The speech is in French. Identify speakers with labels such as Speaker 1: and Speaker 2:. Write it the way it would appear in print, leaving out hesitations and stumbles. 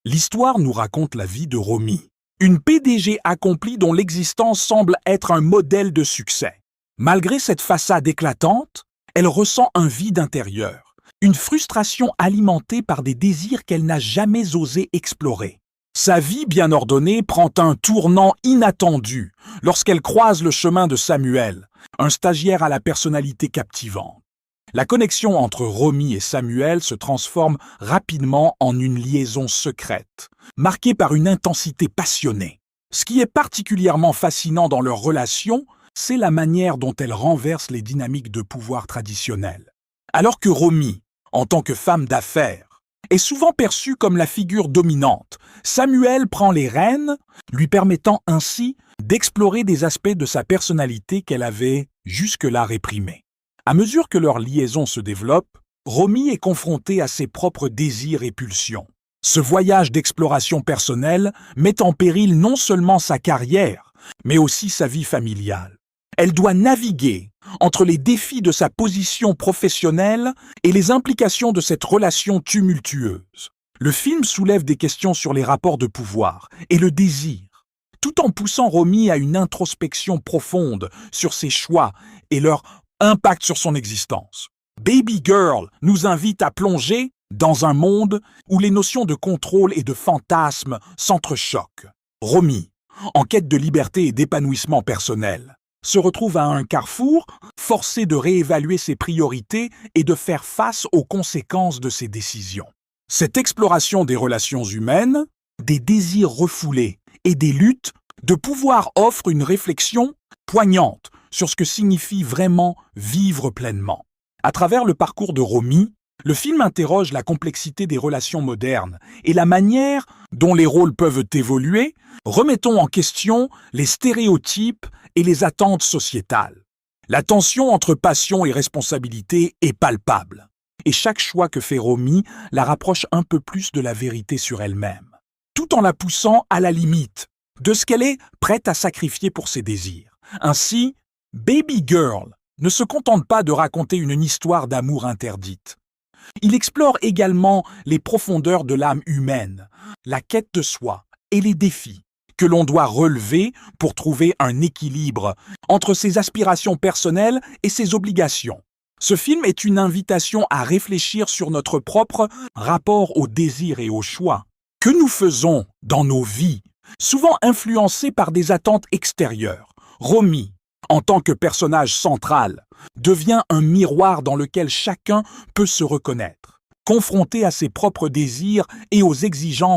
Speaker 1: L'histoire nous raconte la vie de Romy, une PDG accomplie dont l'existence semble être un modèle de succès. Malgré cette façade éclatante, elle ressent un vide intérieur, une frustration alimentée par des désirs qu'elle n'a jamais osé explorer. Sa vie bien ordonnée prend un tournant inattendu lorsqu'elle croise le chemin de Samuel, un stagiaire à la personnalité captivante. La connexion entre Romy et Samuel se transforme rapidement en une liaison secrète, marquée par une intensité passionnée. Ce qui est particulièrement fascinant dans leur relation, c'est la manière dont elle renverse les dynamiques de pouvoir traditionnelles. Alors que Romy, en tant que femme d'affaires, est souvent perçue comme la figure dominante, Samuel prend les rênes, lui permettant ainsi d'explorer des aspects de sa personnalité qu'elle avait jusque-là réprimés. À mesure que leur liaison se développe, Romy est confrontée à ses propres désirs et pulsions. Ce voyage d'exploration personnelle met en péril non seulement sa carrière, mais aussi sa vie familiale. Elle doit naviguer entre les défis de sa position professionnelle et les implications de cette relation tumultueuse. Le film soulève des questions sur les rapports de pouvoir et le désir, tout en poussant Romy à une introspection profonde sur ses choix et leur impact sur son existence. Baby Girl nous invite à plonger dans un monde où les notions de contrôle et de fantasme s'entrechoquent. Romy, en quête de liberté et d'épanouissement personnel, se retrouve à un carrefour, forcée de réévaluer ses priorités et de faire face aux conséquences de ses décisions. Cette exploration des relations humaines, des désirs refoulés et des luttes de pouvoir offre une réflexion poignante sur ce que signifie vraiment vivre pleinement. À travers le parcours de Romy, le film interroge la complexité des relations modernes et la manière dont les rôles peuvent évoluer, remettant en question les stéréotypes et les attentes sociétales. La tension entre passion et responsabilité est palpable, et chaque choix que fait Romy la rapproche un peu plus de la vérité sur elle-même, tout en la poussant à la limite de ce qu'elle est prête à sacrifier pour ses désirs. Ainsi, Baby Girl ne se contente pas de raconter une histoire d'amour interdite. Il explore également les profondeurs de l'âme humaine, la quête de soi et les défis que l'on doit relever pour trouver un équilibre entre ses aspirations personnelles et ses obligations. Ce film est une invitation à réfléchir sur notre propre rapport au désir et au choix. Que nous faisons dans nos vies, souvent influencés par des attentes extérieures. Romy, en tant que personnage central, devient un miroir dans lequel chacun peut se reconnaître, confronté à ses propres désirs et aux exigences